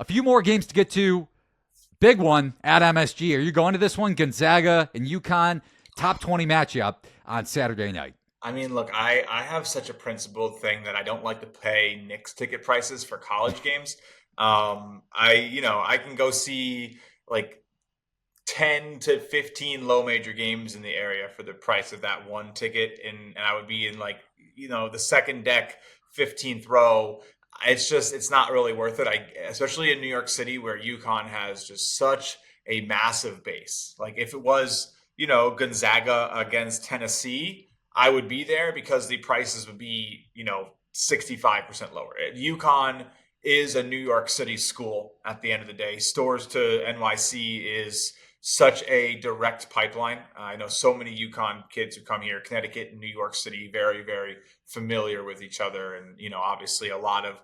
A few more games to get to. Big one at MSG. Are you going to this one? Gonzaga and UConn, top 20 matchup on Saturday night. I mean, look, I have such a principled thing that I don't like to pay Knicks ticket prices for college games. I can go see like 10 to 15 low major games in the area for the price of that one ticket. And I would be in like, the second deck, 15th row. It's not really worth it. Especially in New York City where UConn has just such a massive base. Like if it was, Gonzaga against Tennessee, I would be there because the prices would be, 65% lower. UConn is a New York City school at the end of the day. Stores to NYC is such a direct pipeline. I know so many UConn kids who come here, Connecticut and New York City, very, very familiar with each other. And, obviously a lot of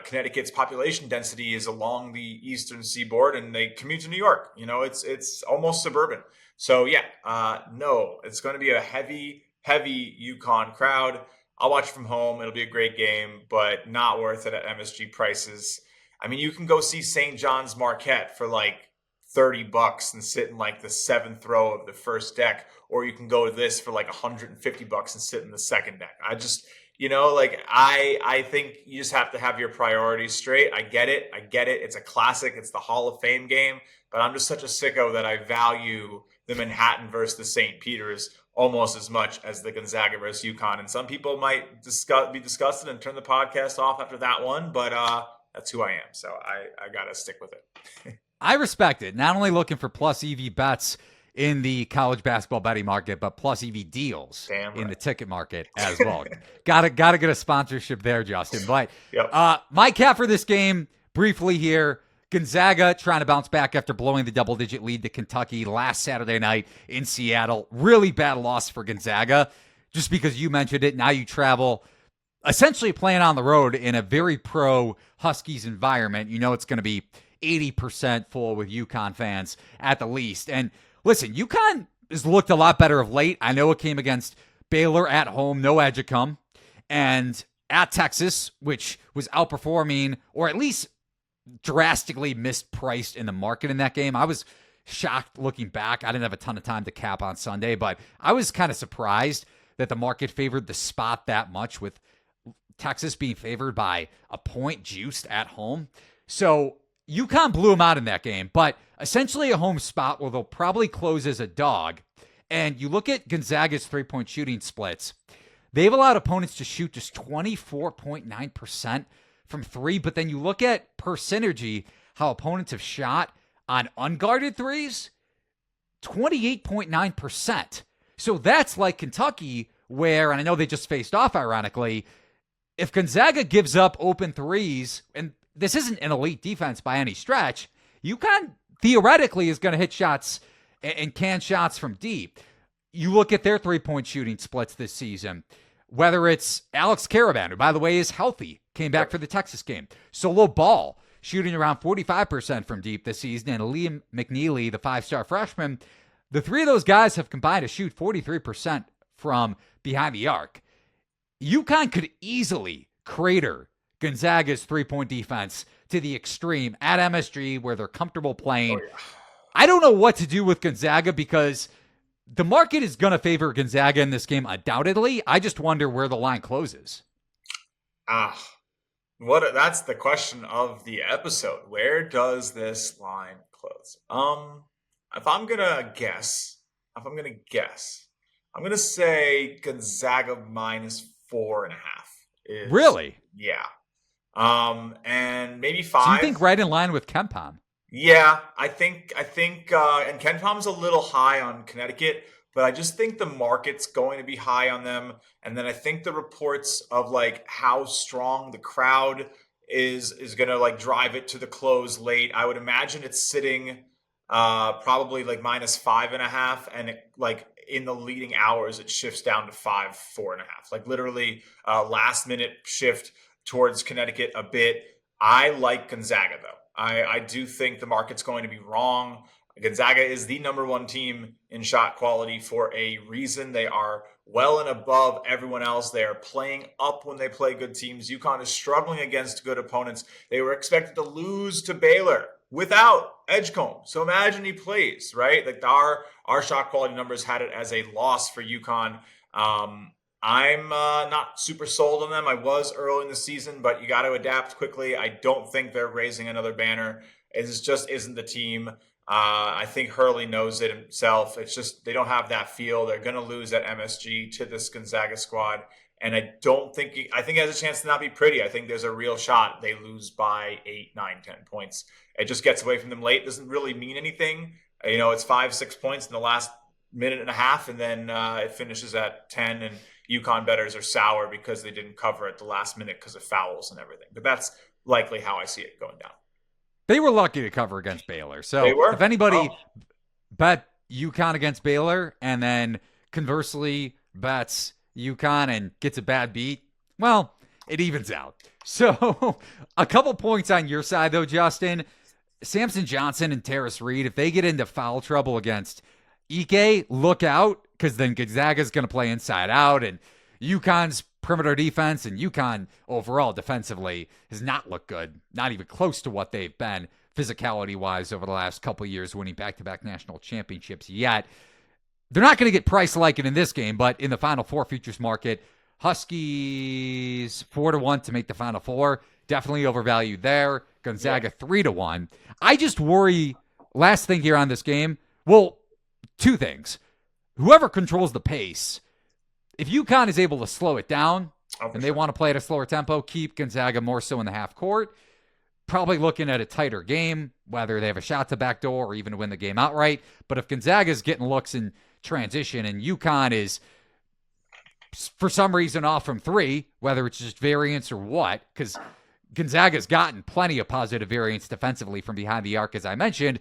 Connecticut's population density is along the eastern seaboard and they commute to New York. It's almost suburban. So no, it's going to be a heavy UConn crowd. I'll watch from home. It'll be a great game, but not worth it at MSG prices. I mean, you can go see St. John's Marquette for like $30 and sit in like the seventh row of the first deck, or you can go to this for like $150 and sit in the second deck. I think you just have to have your priorities straight. I get it. It's a classic. It's the Hall of Fame game, but I'm just such a sicko that I value the Manhattan versus the St. Peter's almost as much as the Gonzaga versus UConn. And some people might be disgusted and turn the podcast off after that one, but that's who I am. So I got to stick with it. I respect it. Not only looking for plus EV bets in the college basketball betting market, but plus EV deals in the ticket market as well. Gotta get a sponsorship there, Justin. But yep. My cap for this game, briefly here, Gonzaga trying to bounce back after blowing the double-digit lead to Kentucky last Saturday night in Seattle. Really bad loss for Gonzaga. Just because you mentioned it, now you travel essentially playing on the road in a very pro Huskies environment. It's going to be 80% full with UConn fans at the least. And listen, UConn has looked a lot better of late. I know it came against Baylor at home, no Edgecombe, and at Texas, which was outperforming, or at least drastically mispriced in the market in that game. I was shocked looking back. I didn't have a ton of time to cap on Sunday, but I was kind of surprised that the market favored the spot that much, with Texas being favored by a point juiced at home. So UConn blew them out in that game, but essentially a home spot where they'll probably close as a dog. And you look at Gonzaga's three-point shooting splits. They've allowed opponents to shoot just 24.9% from three, but then you look at per synergy, how opponents have shot on unguarded threes, 28.9%. So that's like Kentucky, where, and I know they just faced off, ironically, if Gonzaga gives up open threes, and this isn't an elite defense by any stretch, UConn theoretically is going to hit shots and can shots from deep. You look at their three-point shooting splits this season, whether it's Alex Caravan, who, by the way, is healthy, came back for the Texas game. Solo Ball, shooting around 45% from deep this season, and Liam McNeely, the five-star freshman. The three of those guys have combined to shoot 43% from behind the arc. UConn could easily crater Gonzaga's three-point defense to the extreme at MSG, where they're comfortable playing. Oh, yeah. I don't know what to do with Gonzaga because the market is going to favor Gonzaga in this game, undoubtedly. I just wonder where the line closes. That's the question of the episode. Where does this line close? If I'm gonna guess, I'm gonna say Gonzaga -4.5. Really? Yeah. And maybe 5. So you think right in line with KenPom? Yeah, I think, and KenPom's a little high on Connecticut, but I just think the market's going to be high on them. And then I think the reports of like how strong the crowd is going to like drive it to the close late. I would imagine it's sitting probably like -5.5, and like in the leading hours it shifts down to 5, 4.5. Like literally last minute shift towards Connecticut a bit. I like Gonzaga though. I do think the market's going to be wrong. Gonzaga is the number one team in shot quality for a reason. They are well and above everyone else. They are playing up when they play good teams. UConn is struggling against good opponents. They were expected to lose to Baylor without Edgecombe. So imagine he plays, right? Like our shot quality numbers had it as a loss for UConn. I'm not super sold on them. I was early in the season, but you got to adapt quickly. I don't think they're raising another banner. It just isn't the team. I think Hurley knows it himself. It's just they don't have that feel. They're going to lose at MSG to this Gonzaga squad. And I think it has a chance to not be pretty. I think there's a real shot they lose by 8, 9, 10 points. It just gets away from them late. It doesn't really mean anything. It's 5, 6 points in the last minute and a half, and then it finishes at 10, and UConn bettors are sour because they didn't cover at the last minute because of fouls and everything. But that's likely how I see it going down. They were lucky to cover against Baylor. So if anybody bet UConn against Baylor and then conversely bets UConn and gets a bad beat, well, it evens out. So a couple points on your side, though, Justin. Samson Johnson and Terrace Reed, if they get into foul trouble against Ike, look out, because then Gonzaga's going to play inside out, and UConn's perimeter defense and UConn overall defensively has not looked good, not even close to what they've been physicality-wise over the last couple of years, winning back-to-back national championships yet. They're not going to get priced like it in this game, but in the Final Four futures market, Huskies 4-1 to make the Final Four. Definitely overvalued there. Gonzaga 3-1. I just worry, last thing here on this game, well, two things. Whoever controls the pace, if UConn is able to slow it down and they want to play at a slower tempo, keep Gonzaga more so in the half court, probably looking at a tighter game, whether they have a shot to backdoor or even win the game outright. But if Gonzaga is getting looks in transition and UConn is for some reason off from 3, whether it's just variance or what, because Gonzaga's gotten plenty of positive variance defensively from behind the arc, as I mentioned,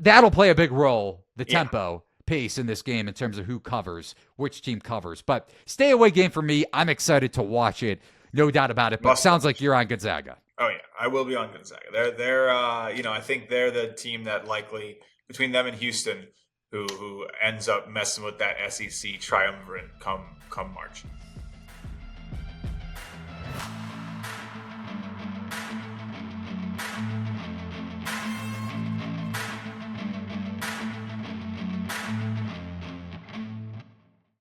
that'll play a big role, the tempo, pace in this game in terms of who covers, which team covers. But stay away game for me. I'm excited to watch it, no doubt about it. But sounds like you're on Gonzaga. Oh yeah, I will be on Gonzaga. They're I think they're the team that likely between them and Houston who ends up messing with that SEC triumvirate come March.